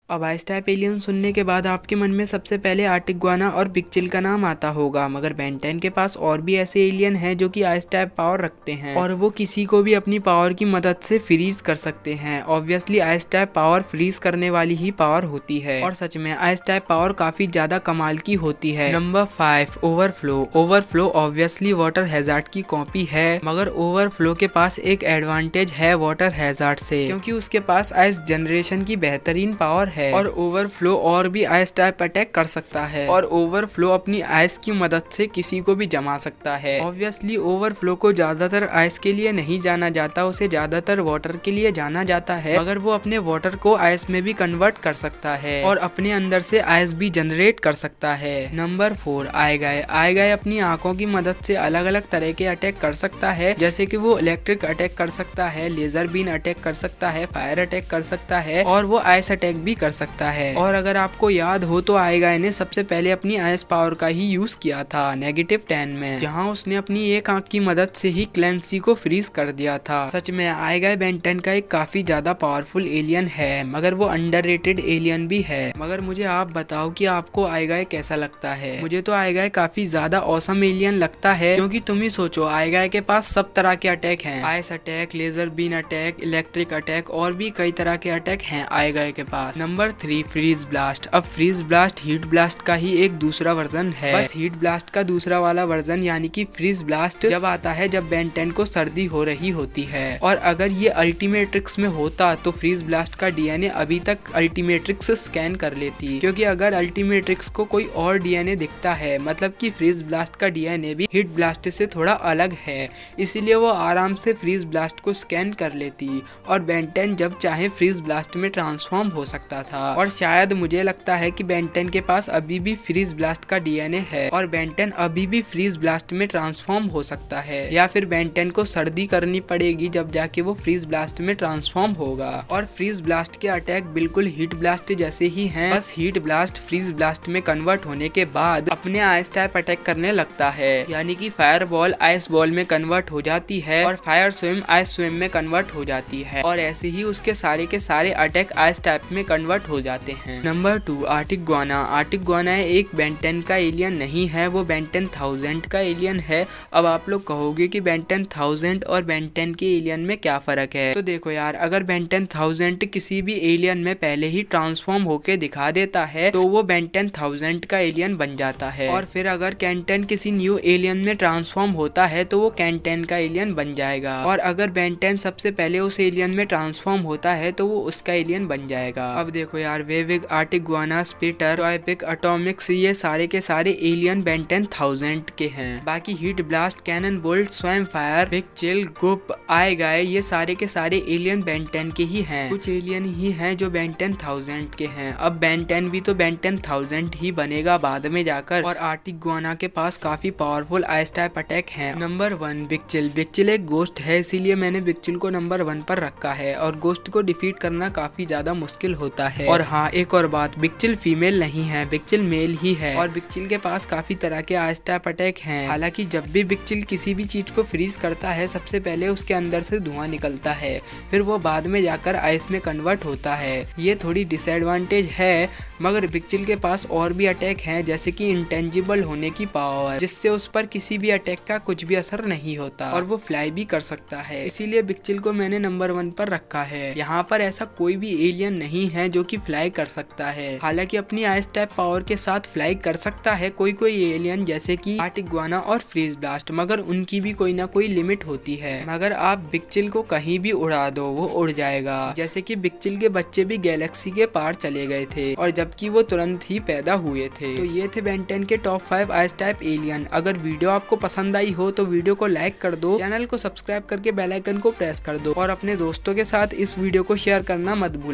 अब ice type alien सुनने के बाद आपके मन में सबसे पहले आर्टिक गुआना और बिग चिल का नाम आता होगा, मगर बेन 10 के पास और भी ऐसे एलियन हैं जो कि आइस टाइप पावर रखते हैं और वो किसी को भी अपनी पावर की मदद से फ्रीज कर सकते हैं। Obviously ice type power freeze करने वाली ही पावर होती है और सच में आइस टाइप पावर काफी ज्यादा कमाल की होती है। Number 5 overflow. Overflow obviously water hazard की कॉपी है, मगर ओवरफ्लो के पास एक एडवांटेज है वाटर हैजार्ड से, क्योंकि उसके पास आइस जनरेशन की बेहतरीन पावर है और ओवरफ्लो और भी आइस टाइप अटैक कर सकता है और ओवरफ्लो अपनी आइस की मदद से किसी को भी जमा सकता है। ऑब्वियसली ओवरफ्लो को ज्यादातर आइस के लिए नहीं जाना जाता, उसे ज्यादातर वाटर के लिए जाना जाता है, मगर वो अपने वाटर को आइस में भी कन्वर्ट कर सकता है और अपने अंदर से आइस भी जनरेट कर सकता है। नंबर 4 आएगाय। आएगाय अपनी आंखों की मदद से अलग अलग तरह के अटैक कर सकता है, जैसे कि वो इलेक्ट्रिक अटैक कर सकता है, लेजर बीन अटैक कर सकता है, फायर अटैक कर सकता है और वो आइस अटैक भी कर सकता है। और अगर आपको याद हो तो आएगाय ने सबसे पहले अपनी आइस पावर का ही यूज किया था -10 में, जहां उसने अपनी एक आंख की मदद से ही क्लेंसी को फ्रीज कर दिया था। सच में आएगाय बेन 10 का एक काफी ज्यादा पावरफुल एलियन है, मगर वो अंडररेटेड एलियन भी है। मगर मुझे आप बताओ कि आपको आएगाय कैसा लगता है? मुझे तो आएगाय काफी ज्यादा ऑसम एलियन लगता है, क्योंकि तुम ही सोचो आएगाय के पास सब तरह के अटैक हैं, ice attack, laser beam attack, electric attack और भी कई तरह के अटैक हैं आएगाय के पास। Number 3 freeze blast. अब फ्रीज ब्लास्ट हीट ब्लास्ट का ही एक दूसरा वर्जन है, बस हीट ब्लास्ट का दूसरा वाला वर्जन यानी कि फ्रीज ब्लास्ट जब आता है जब बेन 10 को सर्दी हो रही होती है। और अगर ये अल्टीमेट्रिक्स में होता तो फ्रीज ब्लास्ट का डीएनए अभी तक अल्टीमेट्रिक्स स्कैन कर लेती, क्योंकि अगर अल्टीमेट्रिक्स को कोई और डीएनए दिखता है मतलब कि फ्रीज ब्लास्ट का डीएनए भी हीट ब्लास्ट से थोड़ा अलग है, इसीलिए वो आराम से फ्रीज ब्लास्ट को स्कैन कर लेती और बेन 10 जब चाहे फ्रीज ब्लास्ट में ट्रांसफॉर्म हो सकता था। और शायद मुझे लगता है कि बेन 10 के पास अभी भी फ्रीज ब्लास्ट का डीएनए है और बेन 10 अभी भी फ्रीज ब्लास्ट में ट्रांसफॉर्म हो सकता है, या फिर बेन 10 को सर्दी करनी पड़ेगी जब जाके वो फ्रीज ब्लास्ट में ट्रांसफॉर्म होगा। और फ्रीज ब्लास्ट के अटैक बिल्कुल हीट ब्लास्ट जैसे ही हैं, बस हीट ब्लास्ट फ्रीज ब्लास्ट में कन्वर्ट होने के बाद अपने आइस टाइप अटैक करने लगता है, यानी कि फायर बॉल आइस बॉल में कन्वर्ट हो जाती है और फायर स्विम आइस स्विम में कन्वर्ट हो जाती है और ऐसे ही उसके सारे के सारे अटैक आइस टाइप में कन्वर्ट हो जाते हैं। Number 2 Arctic Guana. Arctic Guana एक बेन 10 का एलियन नहीं है, वो बेन 10,000 का एलियन है। अब आप लोग कहोगे कि बेन 10,000 और बेन 10 के एलियन में क्या फर्क है? तो देखो यार, अगर बेन 10,000 किसी भी एलियन में पहले ही ट्रांसफॉर्म होके दिखा देता है तो वो बेन 10,000 का एलियन बन जाता है, और फिर अगर कैन 10 किसी न्यू एलियन में ट्रांसफॉर्म होता है तो वो कैन 10 का एलियन बन जाएगा, और अगर बेन 10 सबसे पहले उस एलियन में ट्रांसफॉर्म होता है तो वो उसका एलियन बन जाएगा। अब देखो यार, वेविग, आर्टिक गुआना, स्पिटर, टॉयपिक, एटॉमिक्स, ये सारे के सारे एलियन बेन 10,000 के हैं। बाकी Heatblast, Cannonbolt, Swampfire, Big Chill, Goop, आएगाय, ये सारे के सारे एलियन बेन 10 के ही हैं। कुछ एलियन ही हैं जो बेन 10,000 के हैं। अब बेन 10 भी तो बेन 10,000 ही बनेगा बाद में जाकर, और आर्टिक गुआना के पास काफी पावरफुल आइस टाइप अटैक है। Number 1 big chill. Big chill एक गोस्ट है, इसीलिए मैंने बिग चिल को नंबर 1 पर रखा है, और गोस्ट को डिफीट करना काफी ज्यादा मुश्किल होता है। और हाँ, एक और बात, बिग चिल फीमेल नहीं है, बिग चिल मेल ही है, और बिग चिल के पास काफी तरह के आइस टाइप अटैक हैं। हालांकि जब भी बिग चिल किसी भी चीज को फ्रीज करता है सबसे पहले उसके अंदर से धुआं निकलता है, फिर वो बाद में जाकर आइस में कन्वर्ट होता है। ये थोड़ी डिसएडवांटेज है, मगर बिग चिल के पास और भी अटैक हैं, जैसे कि इंटेंजिबल होने की पावर, जिससे उस पर किसी भी अटैक का कुछ भी असर नहीं होता, और वो फ्लाई भी कर सकता है। इसीलिए बिग चिल को मैंने नंबर 1 पर रखा है। यहाँ पर ऐसा कोई भी एलियन नहीं है जो कि फ्लाई कर सकता है। हालांकि अपनी आइस टाइप पावर के साथ फ्लाई कर सकता है कोई कोई एलियन, जैसे कि आर्टिक गुआना और फ्रीज ब्लास्ट, मगर उनकी भी कोई ना कोई लिमिट होती है। मगर आप बिग चिल को कहीं भी उड़ा दो वो उड़ जाएगा, जैसे कि बिग चिल के बच्चे भी गैलेक्सी के पार चले गए थे, और जबकि वो तुरंत ही पैदा हुए थे। तो ये थे बेन 10 के टॉप 5 आइस टाइप एलियन। अगर वीडियो आपको पसंद आई हो तो वीडियो को लाइक कर दो, चैनल को सब्सक्राइब करके बेल आइकन को प्रेस कर दो, और अपने दोस्तों के साथ इस वीडियो को शेयर करना मत भूलना।